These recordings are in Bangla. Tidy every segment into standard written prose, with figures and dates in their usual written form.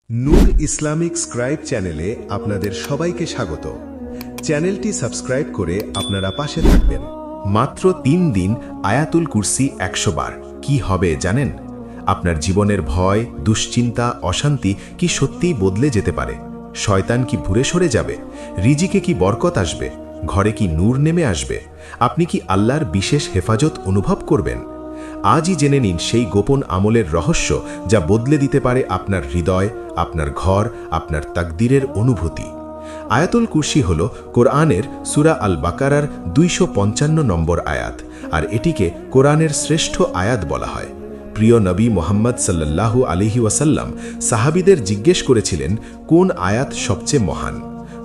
নূর ইসলামিক স্ক্রাইব চ্যানেলে আপনাদের সবাইকে স্বাগত। চ্যানেলটি সাবস্ক্রাইব করে আপনারা পাশে থাকবেন। মাত্র 3 দিন আয়াতুল কুরসি 100 বার। কি হবে জানেন? আপনার জীবনের ভয়, দুশ্চিন্তা, অশান্তি কি সত্যিই বদলে যেতে পারে? শয়তান কি ঘুরে সরে যাবে? রিজিকে কি বরকত আসবে? ঘরে কি নূর নেমে আসবে? আপনি কি আল্লাহর বিশেষ হেফাজত অনুভব করবেন? আজই জেনে নিন সেই গোপন আমলের রহস্য, যা বদলে দিতে পারে আপনার হৃদয়, আপনার ঘর, আপনার তাকদীরের অনুভূতি। আয়াতুল কুরসি হল কোরআনের সূরা আল বাকারার 255 নম্বর আয়াত, আর এটিকে কোরআনের শ্রেষ্ঠ আয়াত বলা হয়। প্রিয় নবী মুহাম্মদ সাল্লাল্লাহু আলাইহি ওয়াসাল্লাম সাহাবীদের জিজ্ঞেস করেছিলেন, কোন আয়াত সবচেয়ে মহান?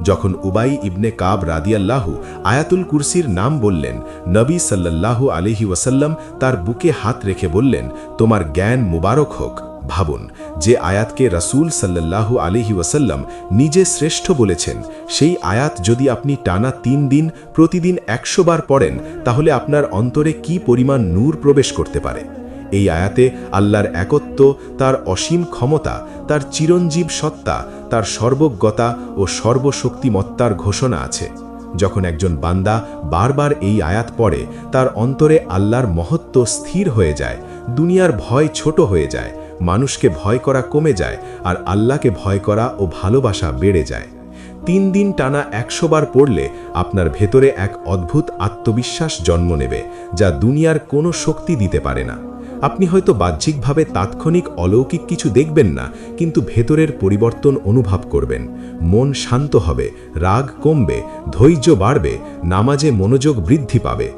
যখন উবাই ইবনে কাব রাদিয়াল্লাহু আয়াতুল কুরসির নাম বললেন, নবী সাল্লাল্লাহু আলাইহি ওয়াসাল্লাম তার বুকে হাত রেখে বললেন, তোমার জ্ঞান মুবারক হোক। ভাবুন, যে আয়াতকে রাসূল সাল্লাল্লাহু আলাইহি ওয়াসাল্লাম নিজে শ্রেষ্ঠ বলেছেন, সেই আয়াত যদি আপনি টানা 3 দিন প্রতিদিন 100 বার পড়েন, তাহলে আপনার অন্তরে কি পরিমাণ নূর প্রবেশ করতে পারে। এই আয়াতে আল্লাহর একত্ব, তার অসীম ক্ষমতা, তার চিরঞ্জীব সত্তা, তার সর্বজ্ঞতা ও সর্বশক্তিমত্তার ঘোষণা আছে। যখন একজন বান্দা বারবার এই আয়াত পড়ে, তার অন্তরে আল্লাহর মহত্ব স্থির হয়ে যায়, দুনিয়ার ভয় ছোট হয়ে যায়, মানুষকে ভয় করা কমে যায়, আর আল্লাহকে ভয় করা ও ভালোবাসা বেড়ে যায়। 3 দিন টানা 100 বার পড়লে আপনার ভেতরে এক অদ্ভুত আত্মবিশ্বাস জন্ম নেবে, যা দুনিয়ার কোনো শক্তি দিতে পারে না। আপনি হয়তো বাহ্যিকভাবে তাৎক্ষণিক অলৌকিক কিছু দেখবেন না, কিন্তু ভেতরের পরিবর্তন অনুভব করবেন। মন শান্ত হবে, রাগ কমবে, ধৈর্য বাড়বে, নামাজে মনোযোগ বৃদ্ধি পাবে।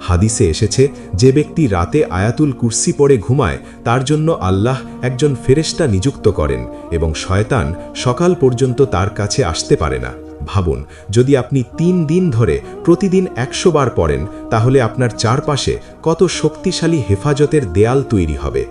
হাদিসে এসেছে, যে ব্যক্তি রাতে আয়াতুল কুরসি পড়ে ঘুমায়, তার জন্য আল্লাহ একজন ফেরেশতা নিযুক্ত করেন এবং শয়তান সকাল পর্যন্ত তার কাছে আসতে পারে না। ভাবুন, যদি আপনি 3 দিন ধরে প্রতিদিন 100 বার পড়েন, তাহলে আপনার চারপাশে কত শক্তিশালী হেফাজতের দেয়াল তৈরি হবে।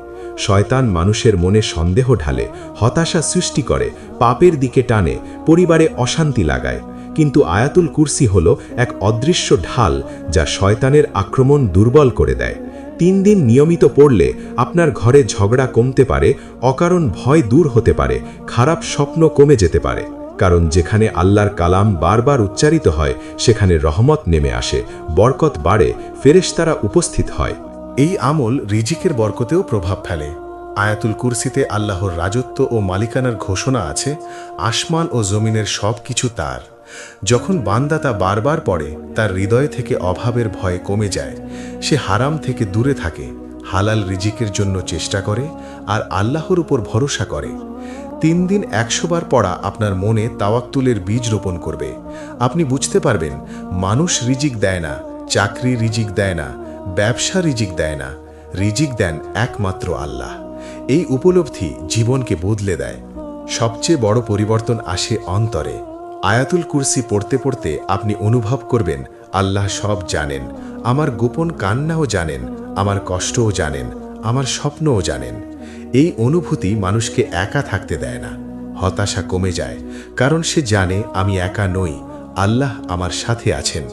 শয়তান মানুষের মনে সন্দেহ ঢালে, হতাশা সৃষ্টি করে, পাপের দিকে টানে, পরিবারে অশান্তি লাগায়। কিন্তু আয়াতুল কুরসি হল এক অদৃশ্য ঢাল, যা শয়তানের আক্রমণ দুর্বল করে দেয়। 3 দিন নিয়মিত পড়লে আপনার ঘরে ঝগড়া কমতে পারে, অকারণ ভয় দূর হতে পারে, খারাপ স্বপ্ন কমে যেতে পারে। কারণ যেখানে আল্লাহর কালাম বারবার উচ্চারিত হয়, সেখানে রহমত নেমে আসে, বরকত বাড়ে, ফেরেশতারা উপস্থিত হয়। এই আমল রিজিকের বরকতেও প্রভাব ফেলে। আয়াতুল কুরসিতে আল্লাহর রাজত্ব ও মালিকানার ঘোষণা আছে, আসমান ও জমিনের সব কিছু তার। যখন বান্দা তা বারবার পড়ে, তার হৃদয় থেকে অভাবের ভয় কমে যায়। সে হারাম থেকে দূরে থাকে, হালাল রিজিকের জন্য চেষ্টা করে, আর আল্লাহর উপর ভরসা করে। 3 দিন 100 বার পড়া আপনার মনে তাওয়াক্কুলের বীজ রোপণ করবে। আপনি বুঝতে পারবেন, মানুষ রিজিক দেয় না, চাকরি রিজিক দেয় না, ব্যবসা রিজিক দেয় না, রিজিক দেন একমাত্র আল্লাহ। এই উপলব্ধি জীবনকে বদলে দেয়। সবচেয়ে বড় পরিবর্তন আসে অন্তরে। আয়াতুল কুরসি পড়তে পড়তে আপনি অনুভব করবেন, আল্লাহ সব জানেন, আমার গোপন কান্নাও জানেন, আমার কষ্টও জানেন, আমার স্বপ্নও জানেন। এই অনুভূতি মানুষকে একা থাকতে দেয় না, হতাশা কমে যায়, কারণ সে জানে আমি একা নই, আল্লাহ আমার সাথে আছেন।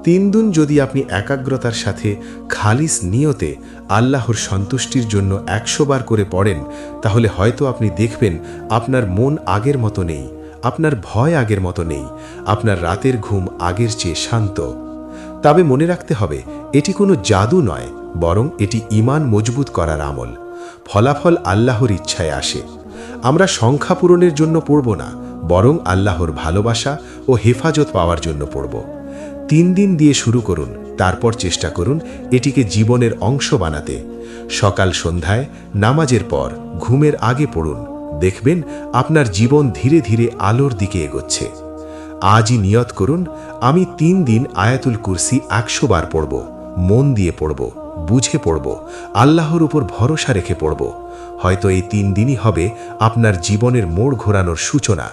3 দিন যদি আপনি একাগ্রতার সাথে খালিস নিয়তে আল্লাহর সন্তুষ্টির জন্য 100 বার করে পড়েন, তাহলে হয়তো আপনি দেখবেন আপনার মন আগের মতো নেই, আপনার ভয় আগের মতো নেই, আপনার রাতের ঘুম আগের চেয়ে শান্ত। তবে মনে রাখতে হবে, এটি কোনো জাদু নয়, বরং এটি ঈমান মজবুত করার আমল। ফলাফল আল্লাহর ইচ্ছায় আসে। আমরা সংখ্যা পূরণের জন্য পড়ব না, বরং আল্লাহর ভালোবাসা ও হেফাজত পাওয়ার জন্য পড়ব। 3 দিন দিয়ে শুরু করুন, তারপর চেষ্টা করুন এটিকে জীবনের অংশ বানাতে। সকাল সন্ধ্যায়, নামাজের পর, ঘুমের আগে পড়ুন। দেখবেন আপনার জীবন ধীরে ধীরে আলোর দিকে এগোচ্ছে। আজই নিয়ত করুন, আমি 3 দিন আয়াতুল কুরসি 100 বার পড়ব, মন দিয়ে পড়ব, বুঝে পড়ব, আল্লাহর উপর ভরসা রেখে পড়ব। হয়তো এই 3 দিনই হবে আপনার জীবনের মোড় ঘোরানোর সূচনা।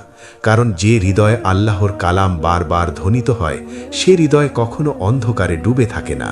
কারণ যে হৃদয়ে আল্লাহর কালাম বারবার ধ্বনিত হয়, সে হৃদয় কখনো অন্ধকারে ডুবে থাকে না।